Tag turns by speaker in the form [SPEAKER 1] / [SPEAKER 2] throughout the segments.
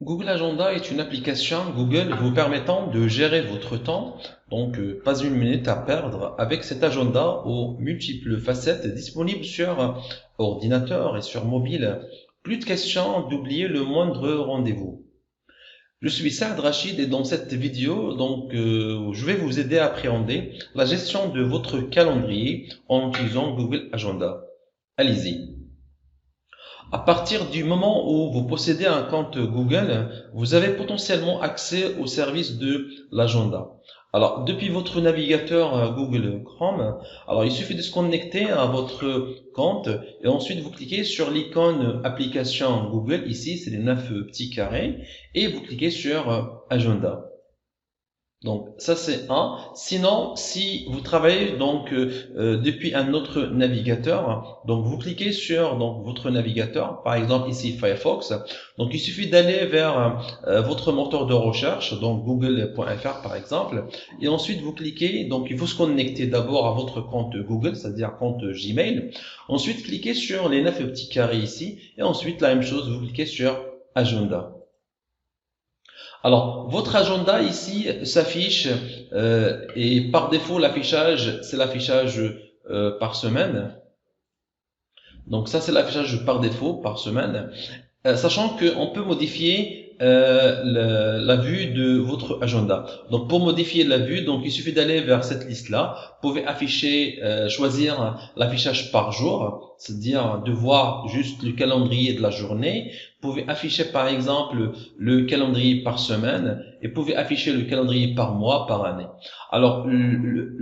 [SPEAKER 1] Google Agenda est une application Google vous permettant de gérer votre temps, donc pas une minute à perdre avec cet agenda aux multiples facettes disponibles sur ordinateur et sur mobile. Plus de question d'oublier le moindre rendez-vous. Je suis Saad Rachid et dans cette vidéo, je vais vous aider à appréhender la gestion de votre calendrier en utilisant Google Agenda. Allez-y. À partir du moment où vous possédez un compte Google, vous avez potentiellement accès au service de l'agenda. Alors, depuis votre navigateur Google Chrome, alors il suffit de se connecter à votre compte et ensuite vous cliquez sur l'icône application Google. Ici, c'est les 9 petits carrés et vous cliquez sur Agenda. Donc ça c'est un. Sinon, si vous travaillez depuis un autre navigateur, donc vous cliquez sur votre navigateur, par exemple ici Firefox. Donc il suffit d'aller vers votre moteur de recherche, donc google.fr par exemple, et ensuite vous cliquez. Donc il faut se connecter d'abord à votre compte Google, c'est-à-dire compte Gmail. Ensuite cliquez sur les 9 petits carrés ici, et ensuite la même chose, vous cliquez sur Agenda. Alors, votre agenda ici s'affiche et par défaut, l'affichage, c'est l'affichage par semaine. Donc ça, c'est l'affichage par défaut par semaine. Sachant qu'on peut modifier la vue de votre agenda. Donc pour modifier la vue, donc il suffit d'aller vers cette liste-là. Vous pouvez afficher, choisir l'affichage par jour, c'est-à-dire de voir juste le calendrier de la journée. Vous pouvez afficher par exemple le calendrier par semaine et vous pouvez afficher le calendrier par mois, par année. Alors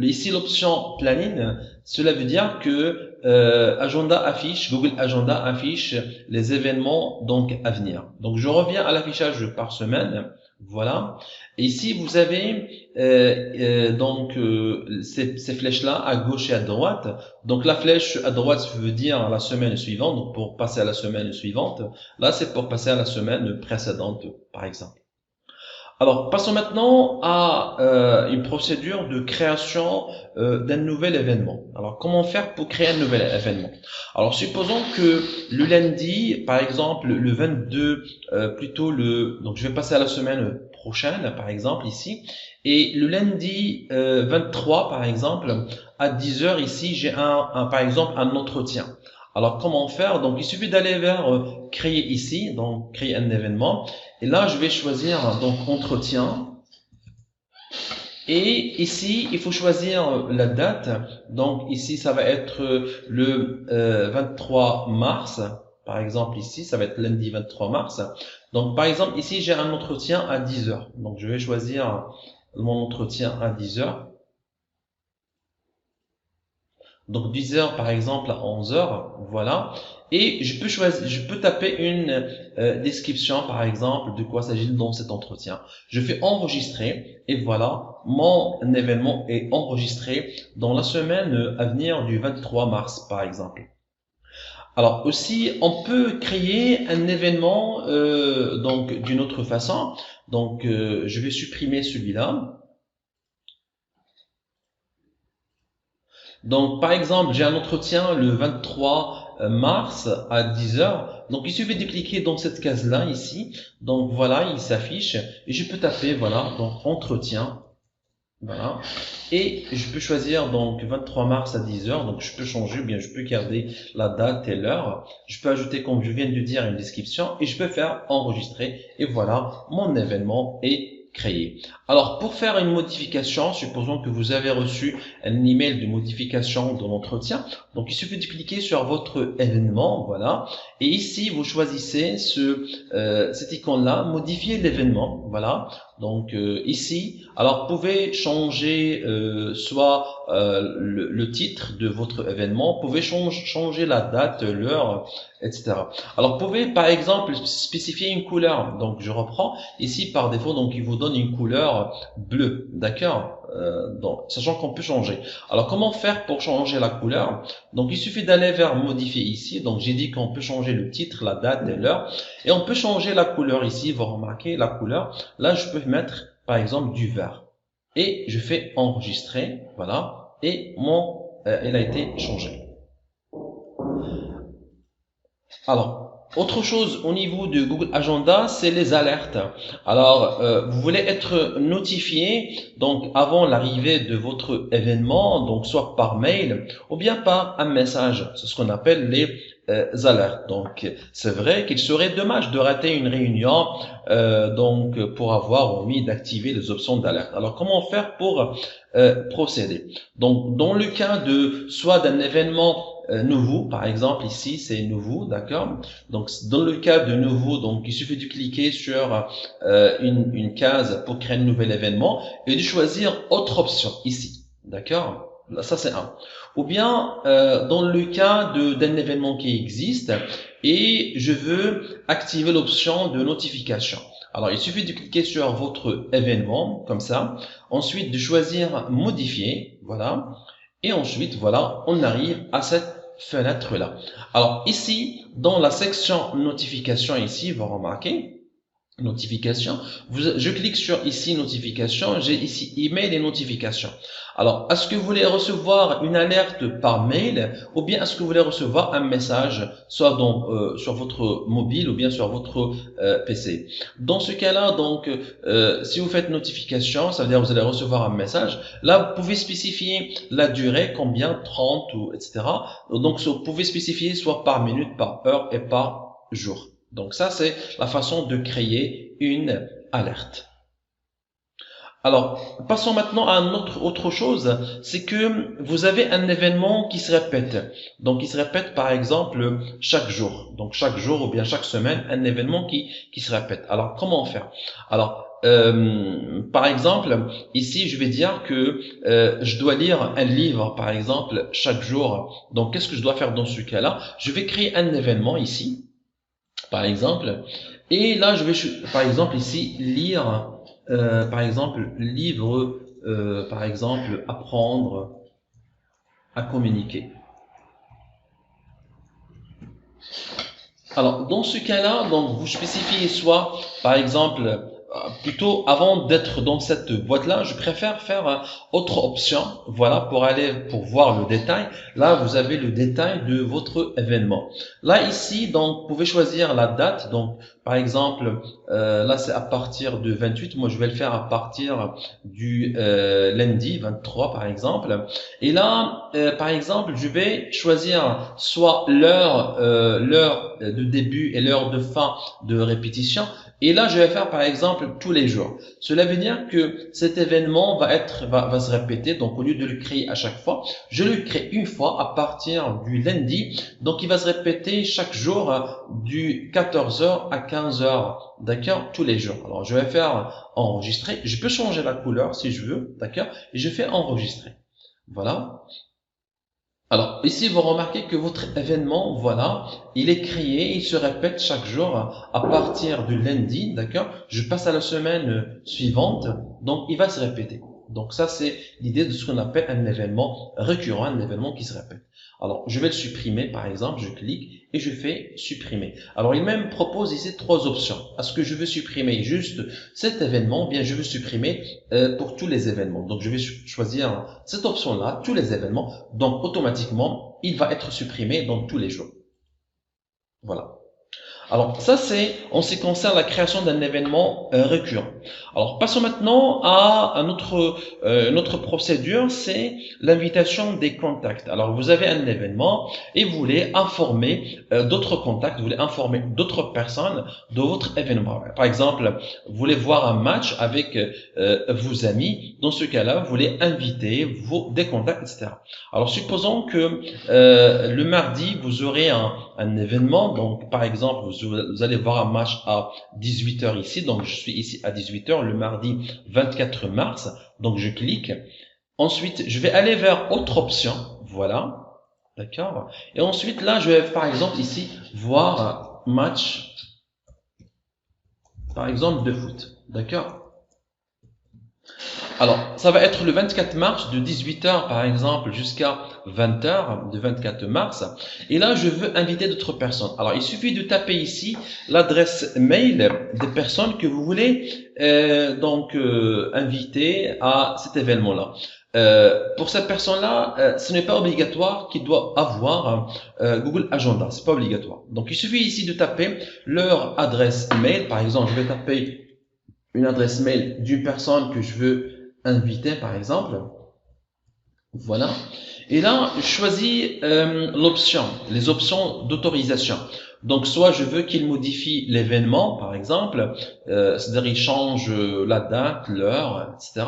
[SPEAKER 1] ici l'option planning, cela veut dire que Google Agenda affiche les événements donc à venir. Donc je reviens à l'affichage par semaine, voilà. Et ici vous avez ces flèches-là à gauche et à droite. Donc la flèche à droite veut dire la semaine suivante, donc pour passer à la semaine suivante. Là c'est pour passer à la semaine précédente, par exemple. Alors, passons maintenant à une procédure de création d'un nouvel événement. Alors, comment faire pour créer un nouvel événement? Alors, supposons que le lundi, par exemple, le 22, donc je vais passer à la semaine prochaine, par exemple, ici, et le lundi 23, par exemple, à 10 heures ici, j'ai par exemple, un entretien. Alors, comment faire? Donc, il suffit d'aller vers créer ici, donc créer un événement. Et là, je vais choisir donc entretien. Et ici, il faut choisir la date. Donc ici, ça va être le 23 mars. Par exemple, ici, ça va être lundi 23 mars. Donc par exemple, ici, j'ai un entretien à 10 heures. Donc je vais choisir mon entretien à 10 heures. Donc 10 heures par exemple à 11 heures, voilà. Et je peux taper une description par exemple de quoi s'agit dans cet entretien. Je fais enregistrer et voilà, mon événement est enregistré dans la semaine à venir du 23 mars par exemple. Alors aussi, on peut créer un événement donc d'une autre façon. Donc je vais supprimer celui-là. Donc, par exemple, j'ai un entretien le 23 mars à 10 heures. Donc, il suffit de cliquer dans cette case-là, ici. Donc, voilà, il s'affiche. Et je peux taper, voilà, donc entretien. Voilà. Et je peux choisir donc 23 mars à 10 heures. Donc, je peux changer, ou bien je peux garder la date et l'heure. Je peux ajouter, comme je viens de dire, une description. Et je peux faire enregistrer. Et voilà, mon événement est créé. Alors, pour faire une modification, supposons que vous avez reçu un email de modification de l'entretien. Donc, il suffit de cliquer sur votre événement, voilà. Et ici, vous choisissez cette icône-là, modifier l'événement, voilà. Donc, ici, alors, vous pouvez changer soit le titre de votre événement, vous pouvez changer la date, l'heure, etc. Alors, vous pouvez, par exemple, spécifier une couleur. Donc, je reprends. Ici, par défaut, donc, il vous donne une couleur bleue, d'accord, sachant qu'on peut changer. Alors, comment faire pour changer la couleur? Donc, il suffit d'aller vers modifier ici. Donc, j'ai dit qu'on peut changer le titre, la date et l'heure. Et on peut changer la couleur ici. Vous remarquez la couleur. Là, je peux mettre, par exemple, du vert. Et je fais enregistrer. Voilà. Et il a été changé. Alors, autre chose au niveau de Google Agenda, c'est les alertes. Alors, vous voulez être notifié donc avant l'arrivée de votre événement, donc soit par mail ou bien par un message. C'est ce qu'on appelle les alertes. Donc, c'est vrai qu'il serait dommage de rater une réunion donc pour avoir omis d'activer les options d'alerte. Alors, comment faire pour procéder? Donc, dans le cas de soit d'un événement nouveau, par exemple ici c'est nouveau, d'accord. Donc dans le cas de nouveau, donc il suffit de cliquer sur une case pour créer un nouvel événement et de choisir autre option ici, d'accord. Ça c'est un. Ou bien dans le cas d'un événement qui existe et je veux activer l'option de notification. Alors il suffit de cliquer sur votre événement comme ça, ensuite de choisir modifier, voilà. Et ensuite, voilà, on arrive à cette fenêtre-là. Alors ici, dans la section notification, ici, vous remarquez, notification, je clique sur ici notification, j'ai ici email et notification. Alors, est-ce que vous voulez recevoir une alerte par mail ou bien est-ce que vous voulez recevoir un message soit sur votre mobile ou bien sur votre PC? Dans ce cas-là, donc, si vous faites notification, ça veut dire que vous allez recevoir un message. Là, vous pouvez spécifier la durée, combien, 30 ou etc. Donc, vous pouvez spécifier soit par minute, par heure et par jour. Donc ça, c'est la façon de créer une alerte. Alors, passons maintenant à autre chose, c'est que vous avez un événement qui se répète. Donc, il se répète par exemple chaque jour. Donc, chaque jour ou bien chaque semaine, un événement qui se répète. Alors, comment faire? Alors, par exemple, ici, je vais dire que je dois lire un livre, par exemple, chaque jour. Donc, qu'est-ce que je dois faire dans ce cas-là? Je vais créer un événement ici, par exemple, et là, je vais, par exemple, ici, lire... par exemple, livre, par exemple, apprendre à communiquer. Alors, dans ce cas-là, donc vous spécifiez soit, par exemple, plutôt avant d'être dans cette boîte-là, je préfère faire autre option, voilà, pour voir le détail. Là, vous avez le détail de votre événement. Là, ici, donc, vous pouvez choisir la date. Donc, par exemple, là, c'est à partir de 28. Moi, je vais le faire à partir du lundi 23, par exemple. Et là, par exemple, je vais choisir soit l'heure de début et l'heure de fin de répétition. Et là, je vais faire par exemple tous les jours. Cela veut dire que cet événement va se répéter. Donc, au lieu de le créer à chaque fois, je le crée une fois à partir du lundi. Donc, il va se répéter chaque jour du 14h à 15h. D'accord? Tous les jours. Alors, je vais faire enregistrer. Je peux changer la couleur si je veux. D'accord? Et je fais enregistrer. Voilà. Alors, ici, vous remarquez que votre événement, voilà, il est créé, il se répète chaque jour à partir du lundi, d'accord? Je passe à la semaine suivante, donc il va se répéter. Donc ça, c'est l'idée de ce qu'on appelle un événement récurrent, un événement qui se répète. Alors, je vais le supprimer, par exemple, je clique et je fais supprimer. Alors, il même propose ici trois options. Est-ce que je veux supprimer juste cet événement ou bien je veux supprimer pour tous les événements? Donc, je vais choisir cette option-là, tous les événements. Donc, automatiquement, il va être supprimé dans tous les jours. Voilà. Alors ça c'est en ce qui concerne la création d'un événement récurrent. Alors passons maintenant à une autre procédure, c'est l'invitation des contacts. Alors vous avez un événement et vous voulez informer d'autres contacts, vous voulez informer d'autres personnes de votre événement. Par exemple, vous voulez voir un match avec vos amis. Dans ce cas-là, vous voulez inviter des contacts, etc. Alors supposons que le mardi vous aurez un événement, donc par exemple vous allez voir un match à 18h ici, donc je suis ici à 18h le mardi 24 mars, donc je clique, ensuite je vais aller vers autre option, voilà, d'accord, et ensuite là je vais par exemple ici voir un match par exemple de foot, d'accord. Alors, ça va être le 24 mars de 18h par exemple jusqu'à 20h de 24 mars. Et là, je veux inviter d'autres personnes. Alors, il suffit de taper ici l'adresse mail des personnes que vous voulez inviter à cet événement-là. Pour cette personne-là, ce n'est pas obligatoire qu'il doit avoir Google Agenda. C'est pas obligatoire. Donc, il suffit ici de taper leur adresse mail. Par exemple, je vais taper une adresse mail d'une personne que je veux inviter, par exemple. Voilà. Et là, je choisis les options d'autorisation. Donc, soit je veux qu'il modifie l'événement, par exemple, c'est-à-dire il change la date, l'heure, etc.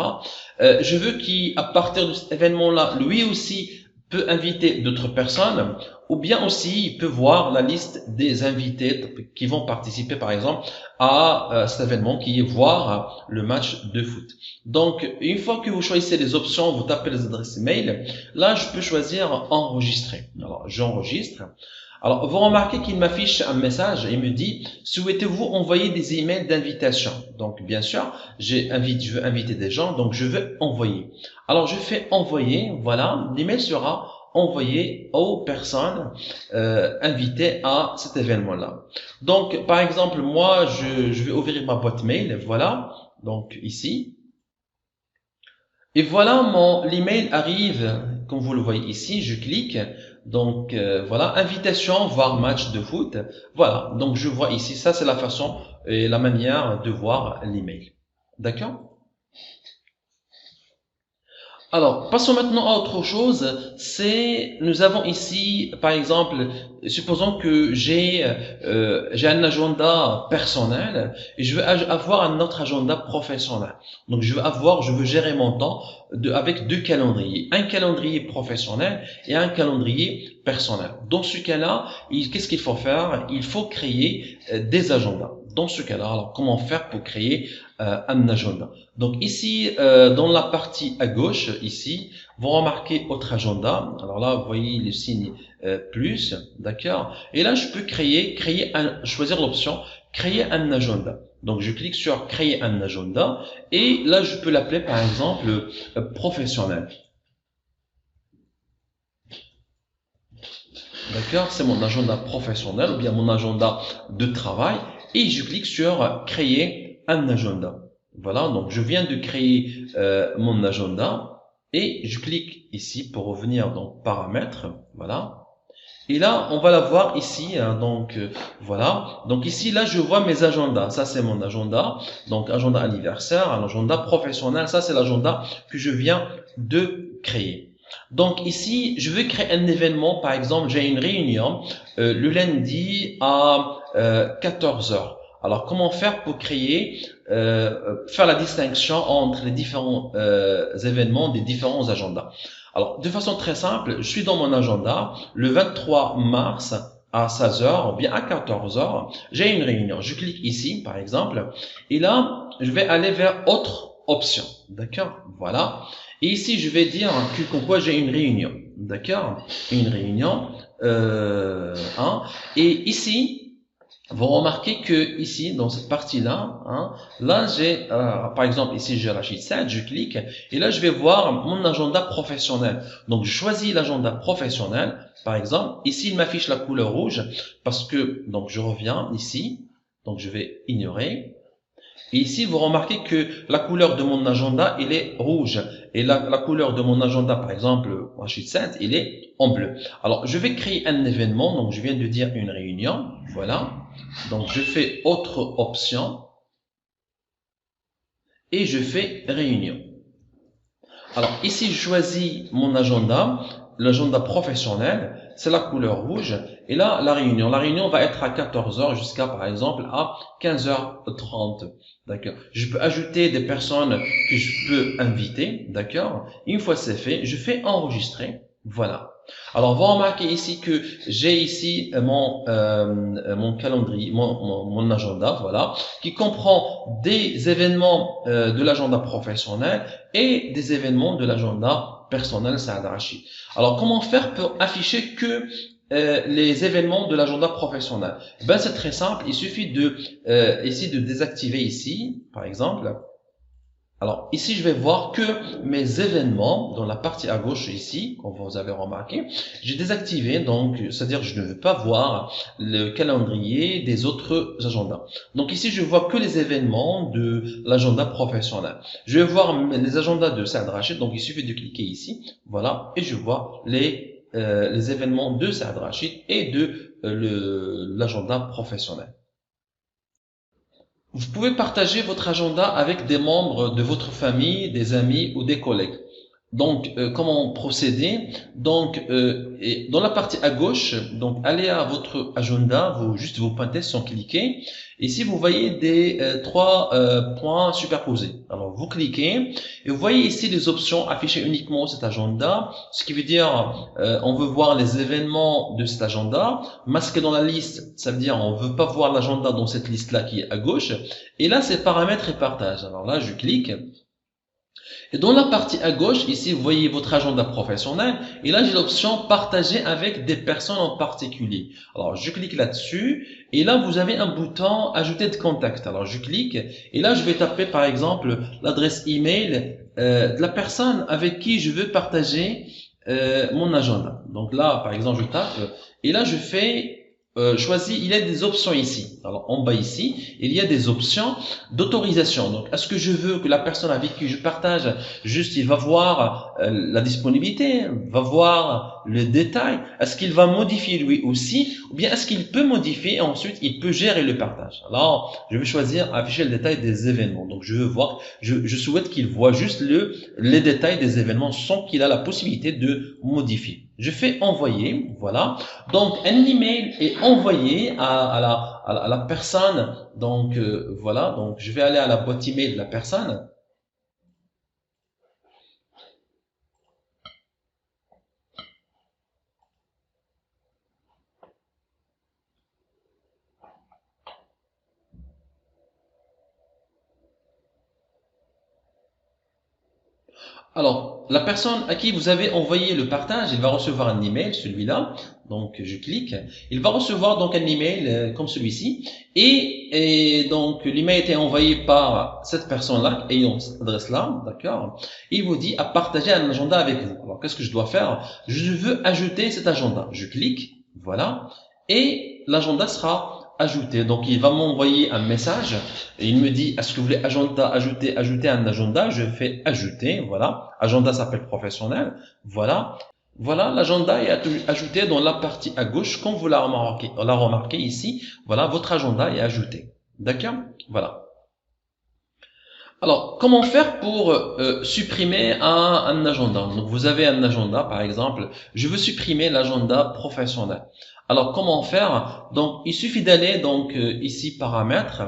[SPEAKER 1] Je veux qu'à partir de cet événement-là, lui aussi peut inviter d'autres personnes, ou bien aussi il peut voir la liste des invités qui vont participer, par exemple, à cet événement qui est voir le match de foot. Donc, une fois que vous choisissez les options, vous tapez les adresses email, là, je peux choisir enregistrer. Alors, j'enregistre. Alors, vous remarquez qu'il m'affiche un message et il me dit « Souhaitez-vous envoyer des emails d'invitation ?» Donc, bien sûr, je veux inviter des gens, donc je veux envoyer. Alors, je fais envoyer, voilà, l'email sera envoyé aux personnes invitées à cet événement-là. Donc, par exemple, moi, je vais ouvrir ma boîte mail, voilà, donc ici. Et voilà, l'email arrive, comme vous le voyez ici, je clique. Donc voilà, invitation, voir match de foot. Voilà, donc je vois ici, ça c'est la façon et la manière de voir l'email. D'accord? Alors, passons maintenant à autre chose. Nous avons ici, par exemple, supposons que j'ai un agenda personnel et je veux avoir un autre agenda professionnel. Donc, je veux gérer mon temps avec deux calendriers, un calendrier professionnel et un calendrier personnel. Dans ce cas-là, qu'est-ce qu'il faut faire? Il faut créer des agendas. Dans ce cas-là, alors comment faire pour créer un agenda? Donc ici, dans la partie à gauche, ici, vous remarquez autre agenda. Alors là, vous voyez le signe plus, d'accord? Et là, je peux choisir l'option créer un agenda. Donc je clique sur créer un agenda et là, je peux l'appeler par exemple professionnel. D'accord? C'est mon agenda professionnel ou bien mon agenda de travail et je clique sur créer un agenda. Voilà, donc je viens de créer mon agenda et je clique ici pour revenir dans paramètres, voilà. Et là, on va la voir ici, hein, donc voilà. Donc ici, là, je vois mes agendas. Ça, c'est mon agenda. Donc agenda anniversaire, un agenda professionnel. Ça, c'est l'agenda que je viens de créer. Donc ici, je veux créer un événement. Par exemple, j'ai une réunion le lundi à 14 heures. Alors, comment faire pour faire la distinction entre les différents événements des différents agendas? Alors, de façon très simple, je suis dans mon agenda, le 23 mars à 16 heures ou bien à 14 heures, j'ai une réunion. Je clique ici, par exemple, et là, je vais aller vers autre option. D'accord? Voilà. Et ici, je vais dire que comme quoi j'ai une réunion. D'accord? Une réunion. Et ici, vous remarquez que ici, dans cette partie-là, là j'ai, par exemple, ici j'ai Rachid 7, je clique, et là je vais voir mon agenda professionnel. Donc je choisis l'agenda professionnel, par exemple, ici il m'affiche la couleur rouge, parce que, donc je reviens ici, donc je vais ignorer. Et ici, vous remarquez que la couleur de mon agenda, il est rouge. Et la couleur de mon agenda, par exemple, Rachid 7, il est en bleu. Alors, je vais créer un événement. Donc, je viens de dire une réunion. Voilà. Donc, je fais autre option. Et je fais réunion. Alors, ici, je choisis mon agenda. L'agenda professionnel, c'est la couleur rouge. Et là, la réunion va être à 14 heures jusqu'à, par exemple, à 15h30. D'accord. Je peux ajouter des personnes que je peux inviter. D'accord. Une fois c'est fait, je fais enregistrer. Voilà. Alors, vous remarquez ici que j'ai ici mon calendrier, mon agenda, voilà, qui comprend des événements de l'agenda professionnel et des événements de l'agenda personnel Saad Rachid. Alors, comment faire pour afficher que les événements de l'agenda professionnel? Ben, c'est très simple. Il suffit ici de désactiver ici, par exemple. Alors ici, je vais voir que mes événements dans la partie à gauche ici, comme vous avez remarqué, j'ai désactivé, donc c'est-à-dire je ne veux pas voir le calendrier des autres agendas. Donc ici, je vois que les événements de l'agenda professionnel. Je vais voir les agendas de Saad Rachid, donc il suffit de cliquer ici, voilà, et je vois les événements de Saad Rachid et de l'agenda professionnel. Vous pouvez partager votre agenda avec des membres de votre famille, des amis ou des collègues. Donc, comment procéder? Donc, dans la partie à gauche, donc allez à votre agenda, juste vous pointez sans cliquer. Ici, vous voyez des trois points superposés. Alors, vous cliquez et vous voyez ici les options afficher uniquement cet agenda, ce qui veut dire on veut voir les événements de cet agenda. Masquer dans la liste, ça veut dire on veut pas voir l'agenda dans cette liste-là qui est à gauche. Et là, c'est paramètres et partage. Alors là, je clique. Et dans la partie à gauche, ici, vous voyez votre agenda professionnel. Et là, j'ai l'option partager avec des personnes en particulier. Alors, je clique là-dessus. Et là, vous avez un bouton ajouter de contact. Alors, je clique. Et là, je vais taper, par exemple, l'adresse email de la personne avec qui je veux partager mon agenda. Donc là, par exemple, je tape. Et là, je fais choisis, il y a des options ici. Alors, en bas ici, il y a des options d'autorisation. Donc, est-ce que je veux que la personne avec qui je partage, juste, il va voir la disponibilité, va voir le détail, est-ce qu'il va modifier lui aussi, ou bien est-ce qu'il peut modifier et ensuite il peut gérer le partage. Alors, je vais choisir afficher le détail des événements. Donc, je veux voir, je souhaite qu'il voit juste les détails des événements sans qu'il a la possibilité de modifier. Je fais envoyer, voilà. Donc, un email est envoyé à la personne. Donc, voilà. Donc, je vais aller à la boîte email de la personne. Alors, la personne à qui vous avez envoyé le partage, il va recevoir un email, celui-là. Donc, je clique. Il va recevoir donc un email comme celui-ci. Et donc, l'email a été envoyé par cette personne-là, ayant cette adresse-là, d'accord? Il vous dit à partager un agenda avec vous. Alors, qu'est-ce que je dois faire? Je veux ajouter cet agenda. Je clique, voilà. Et l'agenda sera ajouté. Donc, il va m'envoyer un message et il me dit, est-ce que vous voulez ajouter un agenda? Je fais ajouter, voilà. Agenda s'appelle professionnel, voilà. Voilà, l'agenda est ajouté dans la partie à gauche, comme vous l'avez remarqué ici. Voilà, votre agenda est ajouté. D'accord? Voilà. Alors, comment faire pour supprimer un agenda? Donc, vous avez un agenda, par exemple, je veux supprimer l'agenda professionnel. Alors, comment faire? Donc, il suffit d'aller donc ici paramètres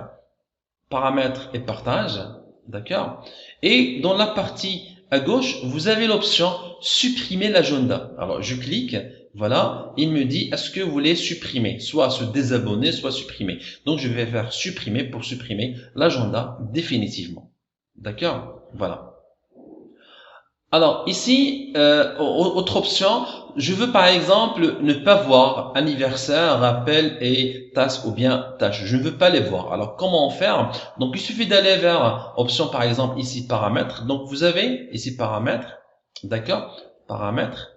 [SPEAKER 1] et partage, d'accord? Et dans la partie à gauche, vous avez l'option supprimer l'agenda. Alors, je clique, voilà, il me dit est-ce que vous voulez supprimer, soit se désabonner, soit supprimer. Donc, je vais faire supprimer pour supprimer l'agenda définitivement. D'accord? Voilà. Alors ici, autre option, je veux par exemple ne pas voir anniversaire, rappel et task ou bien tâche. Je ne veux pas les voir. Alors comment faire? Donc il suffit d'aller vers option par exemple ici paramètres. Donc vous avez ici paramètres, d'accord? Paramètres.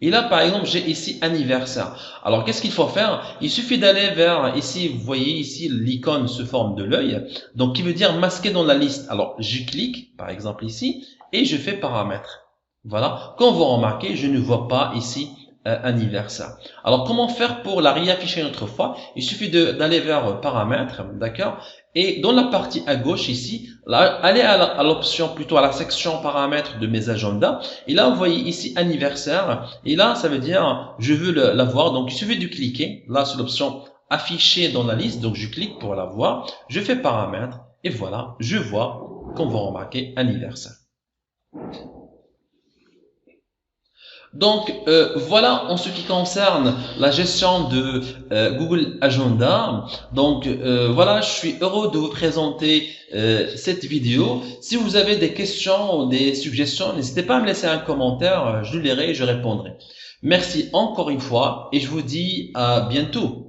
[SPEAKER 1] Et là, par exemple, j'ai ici anniversaire. Alors, qu'est-ce qu'il faut faire? Il suffit d'aller vers ici, vous voyez ici l'icône se forme de l'œil, donc qui veut dire masquer dans la liste. Alors, je clique, par exemple ici, et je fais paramètres. Voilà. Comme vous remarquez, je ne vois pas ici anniversaire. Alors, comment faire pour la réafficher une autre fois? Il suffit d'aller vers paramètres, d'accord? Et dans la partie à gauche ici, là, allez à l'option, plutôt à la section paramètres de mes agendas. Et là, vous voyez ici anniversaire. Et là, ça veut dire, je veux la voir. Donc, il suffit de cliquer. Là, sur l'option afficher dans la liste. Donc, je clique pour la voir. Je fais paramètres. Et voilà, je vois, comme vous remarquez, anniversaire. Donc voilà en ce qui concerne la gestion de Google Agenda. Donc voilà, je suis heureux de vous présenter cette vidéo. Si vous avez des questions ou des suggestions, n'hésitez pas à me laisser un commentaire, je lirai et je répondrai. Merci encore une fois et je vous dis à bientôt.